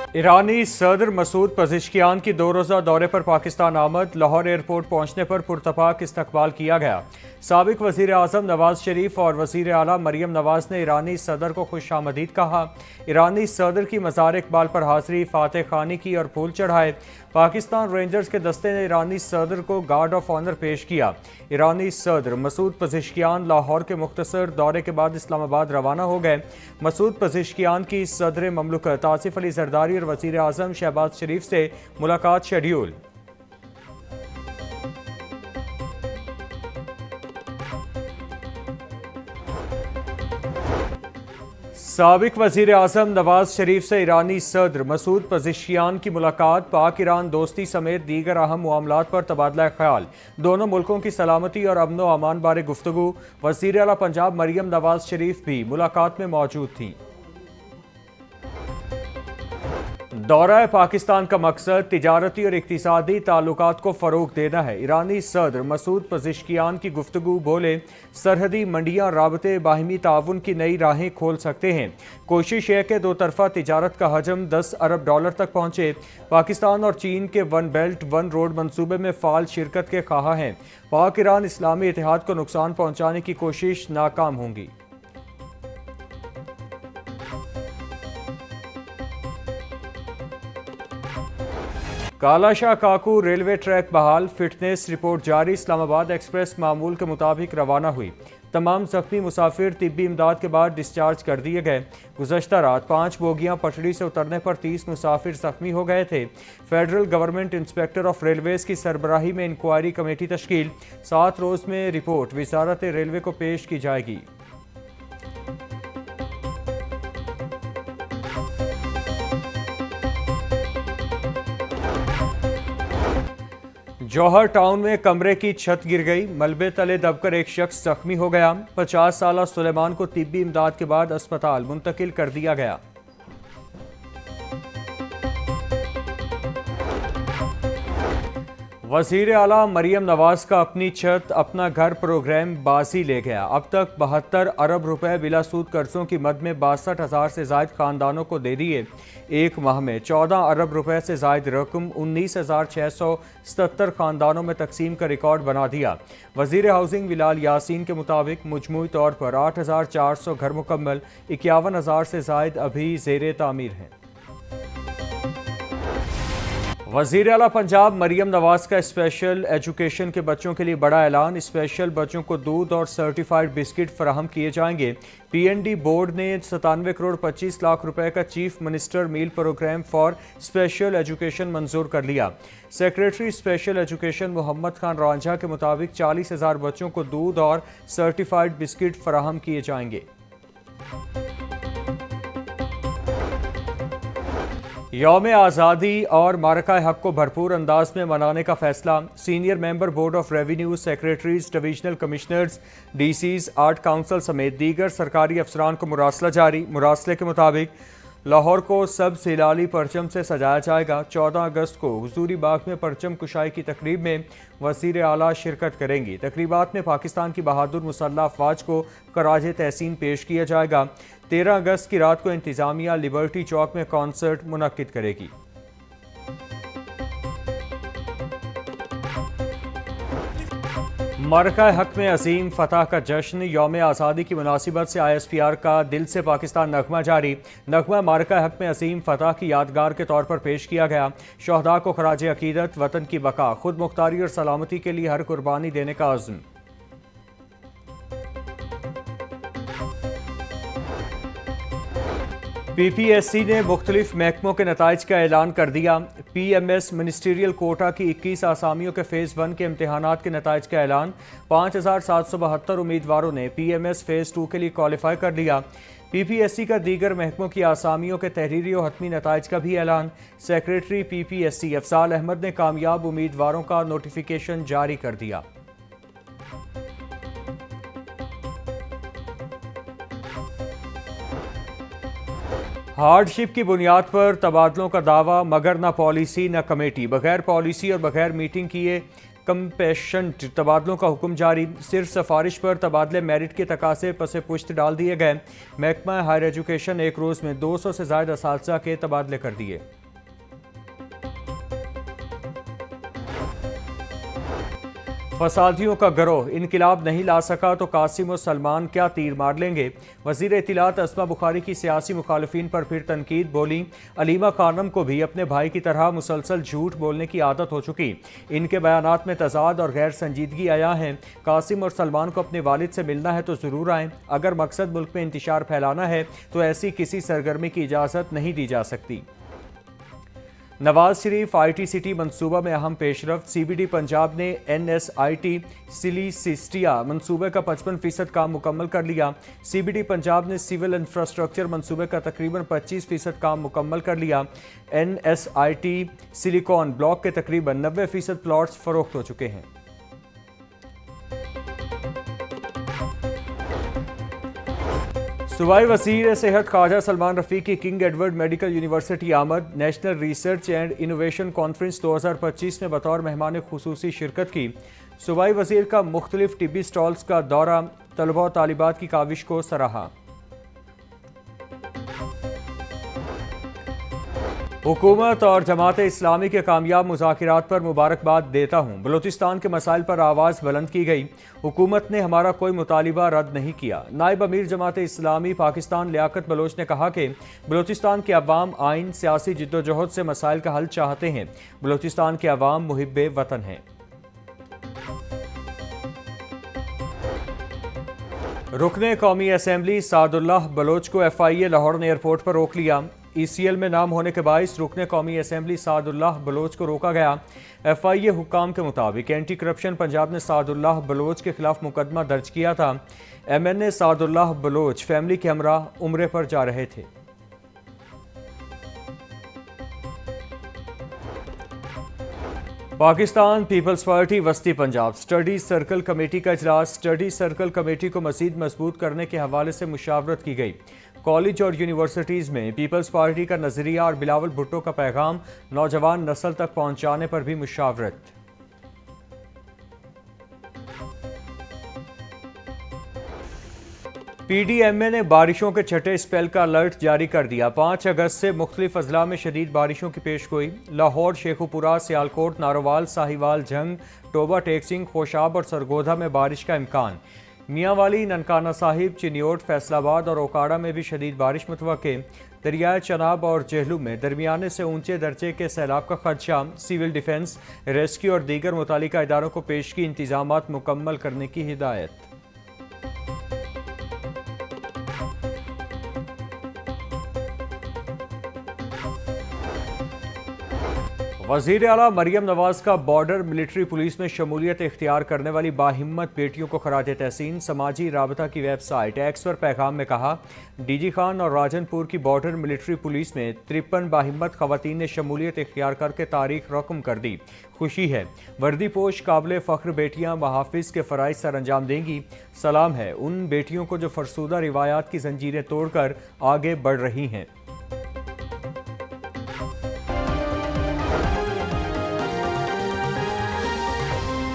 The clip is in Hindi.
ईरानी सदर मसूद पज़ेश्कियान की 2 रोज़ा दौरे पर पाकिस्तान आमद। लाहौर एयरपोर्ट पहुंचने पर पुरतपाक इस्तकबाल किया गया। साबिक वज़ीर आज़म नवाज शरीफ और वज़ीर आला मरियम नवाज ने ईरानी सदर को खुशामदीद कहा। ईरानी सदर की मज़ार इकबाल पर हाज़री, फातह खानी की और फूल चढ़ाए। पाकिस्तान रेंजर्स के दस्ते ने ईरानी सदर को गार्ड ऑफ ऑनर पेश किया। ईरानी सदर मसूद पज़ेश्कियान लाहौर के मुख्तसर दौरे के बाद इस्लामाबाद रवाना हो गए। मसूद पज़ेश्कियान की सदर ममलकत आसिफ अली जरदारी और वज़ीर आज़म शहबाज शरीफ से मुलाकात शेड्यूल। साबिक वज़ीर आज़म नवाज शरीफ से ईरानी सदर मसूद पज़ेश्कियान की मुलाकात। पाक ईरान दोस्ती समेत दीगर अहम मामलात पर तबादला ख्याल। दोनों मुल्कों की सलामती और अमन व अमान बारे गुफ्तगू। वज़ीर आला पंजाब मरियम नवाज शरीफ भी मुलाकात में मौजूद थीं। दौरा पाकिस्तान का मकसद तिजारती और इक्तिसादी ताल्लुकात को फ़रोग देना है। ईरानी सदर मसूद पज़ेश्कियान की गुफ्तगू बोले, सरहदी मंडियाँ राबते बाहिमी ताउन की नई राहें खोल सकते हैं। कोशिश है कि दो तरफा तिजारत का हजम $10 अरब तक पहुँचे। पाकिस्तान और चीन के वन बेल्ट वन रोड मनसूबे में फ़ाल शिरकत के ख्वाह हैं। पाक ईरान इस्लामी इतिहाद को नुकसान पहुँचाने की कोशिश नाकाम होंगी। कालाशाह काकू रेलवे ट्रैक बहाल, फिटनेस रिपोर्ट जारी। इस्लामाबाद एक्सप्रेस मामूल के मुताबिक रवाना हुई। तमाम जख्मी मुसाफिर तिब्बी इमदाद के बाद डिस्चार्ज कर दिए गए। गुज़श्ता रात 5 बोगियां पटड़ी से उतरने पर 30 मुसाफिर जख्मी हो गए थे। Federal government inspector of railways की सरबराही में इंक्वायरी कमेटी तश्कील। 7 रोज़ में रिपोर्ट वजारत रेलवे को पेश की जाएगी। जौहर टाउन में कमरे की छत गिर गई, मलबे तले दबकर एक शख्स जख्मी हो गया। 50 साला सुलेमान को तिब्बी इमदाद के बाद अस्पताल मुंतकिल कर दिया गया। वज़ीर आला मरियम नवाज का अपनी छत अपना घर प्रोग्राम बाजी ले गया। अब तक 72 अरब रुपए बिलासूद कर्जों की मद में 62,000 से जायद खानदानों को दे दिए। एक माह में 14 अरब रुपए से जायद रकम 19,677 खानदानों में तकसीम का रिकॉर्ड बना दिया। वज़ीर हाउसिंग बिलाल यासीन के मुताबिक मजमूई तौर पर 8,400 घर मुकम्मल, 51,000 से जायद अभी ज़ेरे तामीर हैं। वज़ीर आला पंजाब मरियम नवाज का स्पेशल एजुकेशन के बच्चों के लिए बड़ा ऐलान। स्पेशल बच्चों को दूध और सर्टिफाइड बिस्किट फराहम किए जाएंगे। PND बोर्ड ने 97 करोड़ 25 लाख रुपए का chief minister meal programme for special education मंजूर कर लिया। Secretary special education Mohammad Khan Ranjha के मुताबिक 40,000 बच्चों को दूध और सर्टिफाइड बिस्किट फराहम किए जाएंगे। यौम आज़ादी और मारका हक को भरपूर अंदाज में मनाने का फैसला। Senior member board of revenue, secretaries, divisional commissioners, DCs, art council समेत दीगर सरकारी अफसरान को मुरासला जारी। मुरासले के मुताबिक लाहौर को सब सिलाली परचम से सजाया जाएगा। 14 अगस्त को हुजूरी बाग में परचम कुशाई की तकरीब में वज़ीर आला शिरकत करेंगी। तकरीबात में पाकिस्तान की बहादुर मुसल्लह अफवाज को खराज तहसीन पेश किया जाएगा। 13 अगस्त की रात को इंतजामिया लिबर्टी चौक में कॉन्सर्ट मुनक्किद करेगी। मारका हक में अजीम फतह का जश्न। यौम आज़ादी की मुनासिबत से ISPR का दिल से पाकिस्तान नगमा जारी। नगमा मारका हक में अजीम फतह की यादगार के तौर पर पेश किया गया। शहदा को खराज अकीदत, वतन की बका, खुद मुख्तारी और सलामती के लिए हर कुर्बानी देने का अज़्म। PPSC ने मुख्तलिफ महकमों के नताइज का ऐलान कर दिया। PMS मिनिस्ट्रियल कोटा की 21 आसामियों के फ़ेज़ 1 के इम्तहानात के नताइज का ऐलान। 5,772 उम्मीदवारों ने PMS फ़ेज़ 2 के लिए क्वालिफाई कर लिया। PPSC का दीगर महकमों की आसामियों के तहरीरी और हतमी नताइज का भी ऐलान। सेक्रेटरी PPSC अफसाल अहमद ने कामयाब उम्मीदवारों का नोटिफिकेशन जारी कर दिया। हार्डशिप की बुनियाद पर तबादलों का दावा, मगर न पॉलिसी न कमेटी। बगैर पॉलिसी और बगैर मीटिंग किए कंपेशेंट तबादलों का हुक्म जारी। सिर्फ सिफारिश पर तबादले मेरिट के तकासे पसे पुश्त डाल दिए गए। महकमा हायर एजुकेशन एक रोज़ में 200 से ज़ायद असातिज़ा के तबादले कर दिए। फसादियों का गिरोह इनकिलाब नहीं ला सका तो कासिम और सलमान क्या तीर मार लेंगे। वजीर इत्तलात अस्मा बुखारी की सियासी मुखालिफिन पर फिर तनकीद। बोली, अलीमा खानम को भी अपने भाई की तरह मुसलसल झूठ बोलने की आदत हो चुकी। इनके बयानात में तजाद और गैर संजीदगी आया है। कासिम और सलमान को अपने वालिद से मिलना है तो ज़रूर आएँ। अगर मकसद मुल्क में इंतशार फैलाना है तो ऐसी किसी सरगर्मी की इजाज़त नहीं दी जा सकती। नवाज शरीफ IT सिटी मनसूबा में अहम पेशरफ्त। CBD पंजाब ने NSIT सिलिसिस्टिया मनसूबे का 55% काम मुकम्मल कर लिया। CBD पंजाब ने सिविल इंफ्रास्ट्रक्चर मनसूबे का तकरीबन 25% काम मुकम्मल कर लिया। NSIT सिलिकॉन ब्लॉक के तकरीबन 90% प्लॉट्स फरोख्त हो चुके हैं। सूबाई वज़ीर सेहत ख्वाजा सलमान रफ़ी की किंग एडवर्ड मेडिकल यूनिवर्सिटी आमद। National research and innovation conference 2025 में बतौर मेहमान खुसूसी शिरकत की। सूबाई वज़ीर का मुख्तलिफ टिब्बी स्टॉल्स का दौरा, तलबा और तालिबात की काविश को सराहा। हुकूमत और जमात इस्लामी के कामयाब मुज़ाकिरात पर मुबारकबाद देता हूँ। बलूचिस्तान के मसाइल पर आवाज़ बुलंद की गई। हुकूमत ने हमारा कोई मुतालिबा रद्द नहीं किया। नायब अमीर जमात इस्लामी पाकिस्तान लियाकत बलोच ने कहा कि बलूचिस्तान के अवाम आइन सियासी जिद्दोजहद से मसाइल का हल चाहते हैं। बलूचिस्तान के अवाम मुहिब्बे वतन हैं। रुकने कौमी असम्बली सादुल्लाह बलोच को FIA लाहौर ने एयरपोर्ट पर रोक लिया। ECL में नाम होने के बायस रुकने कौमी असम्बली सादुल्लाह बलोच को रोका गया। FIA हुक्काम के मुताबिक एंटी करप्शन पंजाब ने सादुल्लाह बलोच के खिलाफ मुकदमा दर्ज किया था। MNA सादुल्लाह बलोच फैमिली के हमराह उम्रे पर जा रहे थे। पाकिस्तान पीपल्स पार्टी वस्ती पंजाब स्टडी सर्कल कमेटी का इजलास। स्टडी सर्कल कमेटी को मजीद मजबूत करने के हवाले से मुशावरत की गई। कॉलेज और यूनिवर्सिटीज़ में पीपल्स पार्टी का नज़रिया और बिलावल भुट्टो का पैगाम नौजवान नस्ल तक पहुँचाने पर भी मुशावरत। PDMA ने बारिशों के छठे स्पेल का अलर्ट जारी कर दिया। 5 अगस्त से मुख्तलिफ अजला में शदीद बारिशों की पेशगोई। लाहौर, शेखुपुरा, सियालकोट, नारोवाल, साहिवाल, जंग, टोबा, टेकसिंग, खोशाब और सरगोधा में बारिश का इम्कान। मियांवाली, ननकाना साहिब, चिन्योट, फैसलाबाद और ओकाड़ा में भी शदीद बारिश मुतवक्के। दरियाए चनाब और जेहलुम में दरमियाने से ऊंचे दर्जे के सैलाब का खदशा। सिविल डिफेंस, रेस्क्यू और दीगर मुतालिका इदारों को पेशगी इंतजामात मुकम्मल करने की हिदायत। वज़ीर आला मरियम नवाज का बॉर्डर मिलिट्री पुलिस में शमूलियत इख्तियार करने वाली बाहिम्मत बेटियों को खराज तहसीन। समाजी राबता की वेबसाइट एक्स पर पैगाम में कहा, DG खान और राजनपुर की बॉर्डर मिलिट्री पुलिस में 53 बाहिम्मत खवातीन ने शमूलियत इख्तियार करके तारीख रकम कर दी। खुशी है, वर्दी पोश काबिल फ़ख्र बेटियाँ महाफिज के फ़राइज़ सर अंजाम देंगी। सलाम है उन बेटियों को जो फरसूदा रिवायात की जंजीरें तोड़कर आगे बढ़ रही हैं।